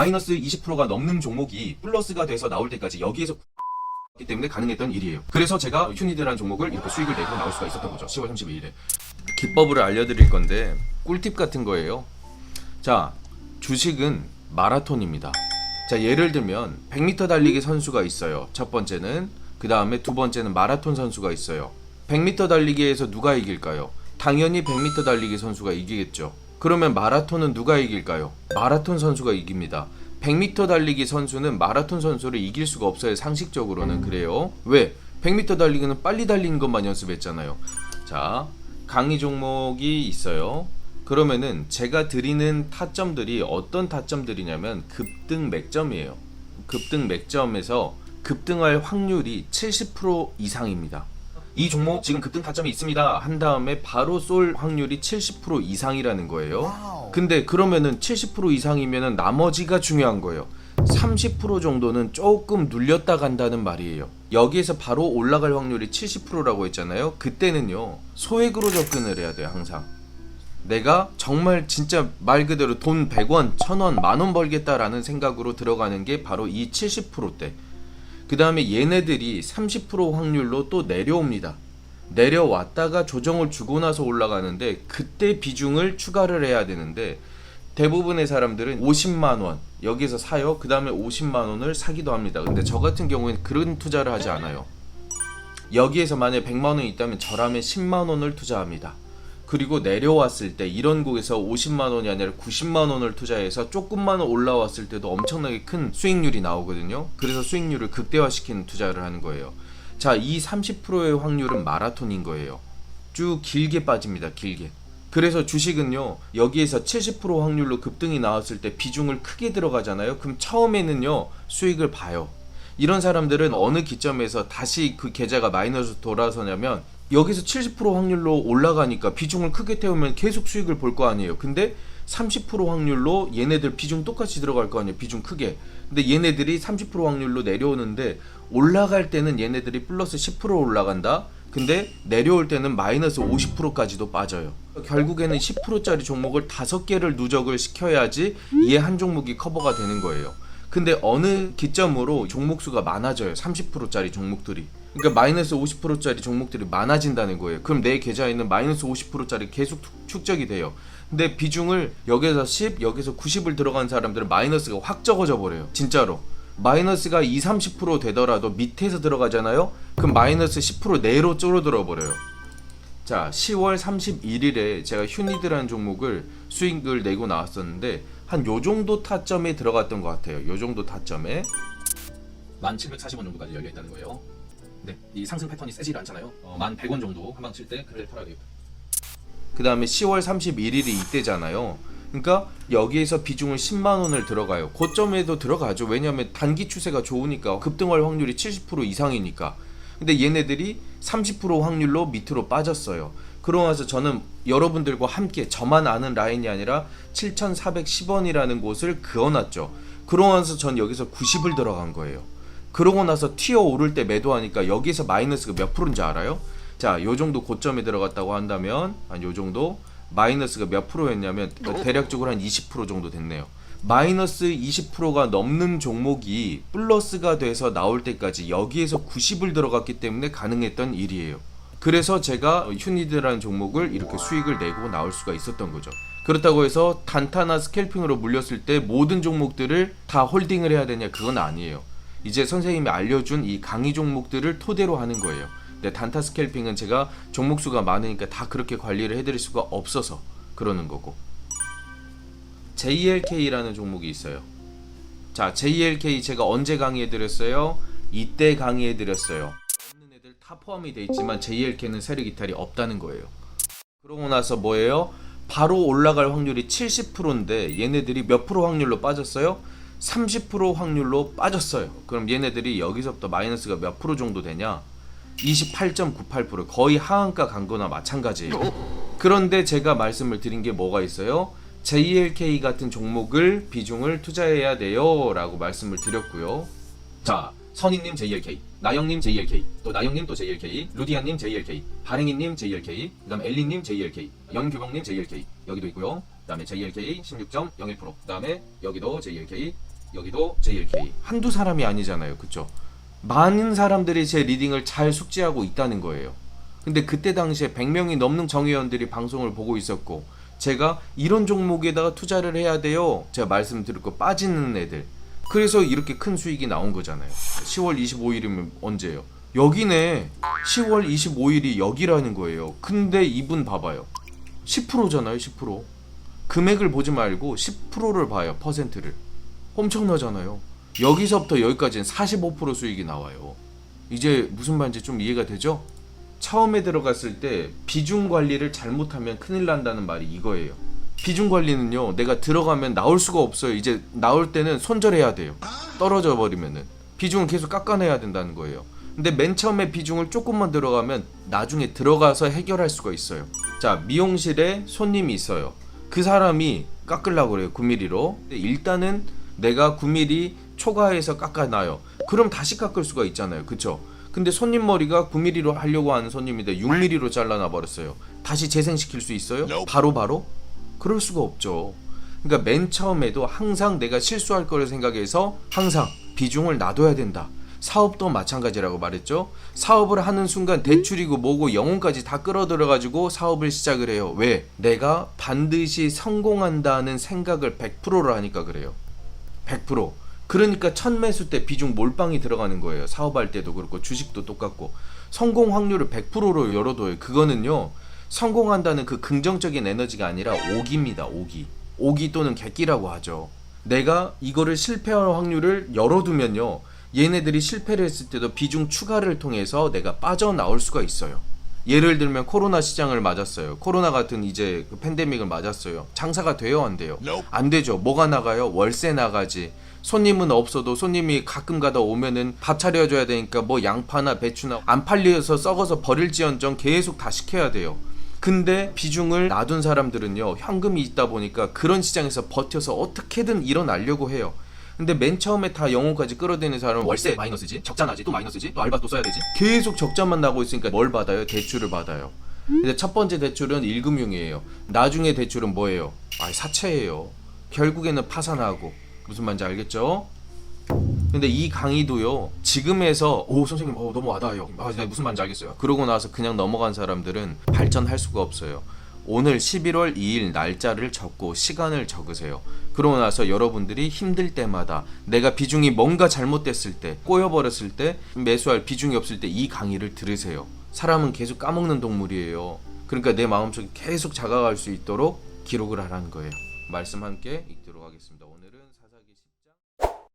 마이너스 20%가 넘는 종목이 플러스가 돼서 나올 때까지 여기에서 기 때문에 가능했던 일이에요. 그래서 제가 휴니드라는 종목을 이렇게 수익을 내고 나올 수가 있었던 거죠. 10월 32일에. 기법을 알려드릴 건데 꿀팁 같은 거예요. 자, 주식은 마라톤입니다. 자, 예를 들면 100m 달리기 선수가 있어요. 첫 번째는. 그 다음에 두 번째는 마라톤 선수가 있어요. 100m 달리기에서 누가 이길까요? 당연히 100m 달리기 선수가 이기겠죠. 그러면 마라톤은 누가 이길까요? 마라톤 선수가 이깁니다. 100m 달리기 선수는 마라톤 선수를 이길 수가 없어요. 상식적으로는 그래요. 왜? 100m 달리기는 빨리 달리는 것만 연습했잖아요. 자, 강의 종목이 있어요. 그러면은 제가 드리는 타점들이 어떤 타점들이냐면 급등 맥점이에요. 급등 맥점에서 급등할 확률이 70% 이상입니다. 이 종목 지금 급등 타점이 있습니다 한 다음에 바로 쏠 확률이 70% 이상이라는 거예요. 근데 그러면은 70% 이상이면은 나머지가 중요한 거예요. 30% 정도는 조금 눌렸다 간다는 말이에요. 여기에서 바로 올라갈 확률이 70%라고 했잖아요. 그때는요, 소액으로 접근을 해야 돼요. 항상 내가 정말 진짜 말 그대로 돈 100원, 1000원, 만원 벌겠다라는 생각으로 들어가는 게 바로 이 70%대. 그 다음에 얘네들이 30% 확률로 또 내려옵니다. 내려왔다가 조정을 주고 나서 올라가는데 그때 비중을 추가를 해야 되는데 대부분의 사람들은 50만원 여기서 사요. 그 다음에 50만원을 사기도 합니다. 근데 저 같은 경우에는 그런 투자를 하지 않아요. 여기에서 만약에 100만원이 있다면 저라면 10만원을 투자합니다. 그리고 내려왔을 때 이런 곳에서 50만원이 아니라 90만원을 투자해서 조금만 올라왔을 때도 엄청나게 큰 수익률이 나오거든요. 그래서 수익률을 극대화시키는 투자를 하는 거예요. 자, 이 30%의 확률은 마라톤인 거예요. 쭉 길게 빠집니다. 길게. 그래서 주식은요, 여기에서 70% 확률로 급등이 나왔을 때 비중을 크게 들어가잖아요. 그럼 처음에는요, 수익을 봐요. 이런 사람들은 어느 기점에서 다시 그 계좌가 마이너스 돌아서냐면 여기서 70% 확률로 올라가니까 비중을 크게 태우면 계속 수익을 볼 거 아니에요. 근데 30% 확률로 얘네들 비중 똑같이 들어갈 거 아니에요. 비중 크게. 근데 얘네들이 30% 확률로 내려오는데 올라갈 때는 얘네들이 플러스 10% 올라간다. 근데 내려올 때는 마이너스 50%까지도 빠져요. 결국에는 10%짜리 종목을 5개를 누적을 시켜야지 이 한 종목이 커버가 되는 거예요. 근데 어느 기점으로 종목 수가 많아져요. 30%짜리 종목들이. 그러니까 마이너스 50%짜리 종목들이 많아진다는 거예요. 그럼 내 계좌에 있는 마이너스 50%짜리 계속 축적이 돼요. 근데 비중을 여기서 10, 여기서 90을 들어간 사람들은 마이너스가 확 적어져 버려요. 진짜로. 마이너스가 20, 30% 되더라도 밑에서 들어가잖아요. 그럼 마이너스 10% 내로 줄어들어 버려요. 자, 10월 31일에 제가 휴니드라는 종목을 수익을 내고 나왔었는데 한 요정도 타점에 들어갔던 것 같아요. 요정도 타점에 1740원 정도까지 열려있다는 거예요. 네, 이 상승 패턴이 세질 않잖아요. 1100원 정도 한 방 칠 때 그래 팔아야 돼요. 그 다음에 10월 31일이 이때잖아요. 그러니까 여기에서 비중을 10만원을 들어가요. 고점에도 들어가죠. 왜냐하면 단기 추세가 좋으니까 급등할 확률이 70% 이상이니까. 근데 얘네들이 30% 확률로 밑으로 빠졌어요. 그러고 나서 저는 여러분들과 함께 저만 아는 라인이 아니라 7410원이라는 곳을 그어놨죠. 그러고 나서 전 여기서 90을 들어간 거예요. 그러고 나서 튀어 오를 때 매도하니까 여기서 마이너스가 몇 프로인지 알아요? 자, 요 정도 고점에 들어갔다고 한다면 한 요 정도 마이너스가 몇 프로였냐면 대략적으로 한 20% 정도 됐네요. 마이너스 20%가 넘는 종목이 플러스가 돼서 나올 때까지 여기에서 90을 들어갔기 때문에 가능했던 일이에요. 그래서 제가 휴니드라는 종목을 이렇게 수익을 내고 나올 수가 있었던 거죠. 그렇다고 해서 단타나 스캘핑으로 물렸을 때 모든 종목들을 다 홀딩을 해야 되냐? 그건 아니에요. 이제 선생님이 알려준 이 강의 종목들을 토대로 하는 거예요. 근데 단타 스캘핑은 제가 종목 수가 많으니까 다 그렇게 관리를 해드릴 수가 없어서 그러는 거고. JLK라는 종목이 있어요. 자, JLK 제가 언제 강의해드렸어요? 이때 강의해드렸어요. 없는 애들 다 포함이 돼 있지만 JLK는 세력 이탈이 없다는 거예요. 그러고 나서 뭐예요? 바로 올라갈 확률이 70%인데 얘네들이 몇 프로 확률로 빠졌어요? 30% 확률로 빠졌어요. 그럼 얘네들이 여기서부터 마이너스가 몇 프로 정도 되냐? 28.98%, 거의 하한가 간 거나 마찬가지예요. 그런데 제가 말씀을 드린 게 뭐가 있어요? JLK 같은 종목을 비중을 투자해야 돼요 라고 말씀을 드렸고요. 자, 선희님 JLK, 나영님 JLK, 또 나영님 또 JLK, 루디안님 JLK, 바랭이님 JLK, 그 다음 엘리님 JLK, 연규봉님 JLK 여기도 있고요. 그다음에 JLK 16.01%, 그다음에 여기도 JLK, 여기도 JLK. 한두 사람이 아니잖아요, 그쵸? 많은 사람들이 제 리딩을 잘 숙지하고 있다는 거예요. 근데 그때 당시에 100명이 넘는 정회원들이 방송을 보고 있었고, 제가 이런 종목에다가 투자를 해야 돼요, 제가 말씀드렸고 빠지는 애들, 그래서 이렇게 큰 수익이 나온 거잖아요. 10월 25일이면 언제예요? 여기네. 10월 25일이 여기라는 거예요. 근데 이분 봐봐요, 10%잖아요. 10%. 금액을 보지 말고 10%를 봐요. 퍼센트를. 엄청나잖아요. 여기서부터 여기까지는 45% 수익이 나와요. 이제 무슨 말인지 좀 이해가 되죠? 처음에 들어갔을 때 비중 관리를 잘못하면 큰일 난다는 말이 이거예요. 비중 관리는요, 내가 들어가면 나올 수가 없어요. 이제 나올 때는 손절해야 돼요. 떨어져 버리면은 비중을 계속 깎아내야 된다는 거예요. 근데 맨 처음에 비중을 조금만 들어가면 나중에 들어가서 해결할 수가 있어요. 자, 미용실에 손님이 있어요. 그 사람이 깎으려고 그래요, 9mm로. 일단은 내가 9mm 초과해서 깎아놔요. 그럼 다시 깎을 수가 있잖아요, 그쵸? 근데 손님 머리가 9mm로 하려고 하는 손님인데 6mm로 잘라놔 버렸어요. 다시 재생시킬 수 있어요? 바로? 그럴 수가 없죠. 그러니까 맨 처음에도 항상 내가 실수할 거를 생각해서 항상 비중을 놔둬야 된다. 사업도 마찬가지라고 말했죠. 사업을 하는 순간 대출이고 뭐고 영혼까지 다 끌어들여 가지고 사업을 시작을 해요. 왜? 내가 반드시 성공한다는 생각을 100%로 하니까 그래요. 100%. 그러니까 첫 매수 때 비중 몰빵이 들어가는 거예요. 사업할 때도 그렇고 주식도 똑같고. 성공 확률을 100%로 열어둬요. 그거는요, 성공한다는 그 긍정적인 에너지가 아니라 오기입니다. 오기 또는 객기라고 하죠. 내가 이거를 실패할 확률을 열어두면요, 얘네들이 실패를 했을 때도 비중 추가를 통해서 내가 빠져나올 수가 있어요. 예를 들면 코로나 시장을 맞았어요. 코로나 같은 이제 그 팬데믹을 맞았어요. 장사가 돼요, 안 돼요? 안 되죠. 뭐가 나가요? 월세 나가지. 손님은 없어도 손님이 가끔 가다 오면은 밥 차려줘야 되니까 뭐 양파나 배추나 안 팔려서 썩어서 버릴지언정 계속 다 시켜야 돼요. 근데 비중을 놔둔 사람들은요, 현금이 있다 보니까 그런 시장에서 버텨서 어떻게든 일어나려고 해요. 근데 맨 처음에 다 영혼까지 끌어들이는 사람은 월세 마이너스지, 적자 나지, 또 마이너스지, 또 알바 또 써야 되지, 계속 적자만 나고 있으니까 뭘 받아요? 대출을 받아요. 근데 첫 번째 대출은 1금융이에요. 나중에 대출은 뭐예요? 사채예요. 결국에는 파산하고. 무슨 말인지 알겠죠? 근데 이 강의도요, 지금에서 선생님 너무 와닿아요. 무슨 말인지 알겠어요. 그러고 나서 그냥 넘어간 사람들은 발전할 수가 없어요. 오늘 11월 2일 날짜를 적고 시간을 적으세요. 그러고 나서 여러분들이 힘들 때마다 내가 비중이 뭔가 잘못됐을 때, 꼬여버렸을 때, 매수할 비중이 없을 때 이 강의를 들으세요. 사람은 계속 까먹는 동물이에요. 그러니까 내 마음속에 계속 자각할 수 있도록 기록을 하라는 거예요. 말씀 함께 읽도록 하겠습니다. 오늘은 사사기 10장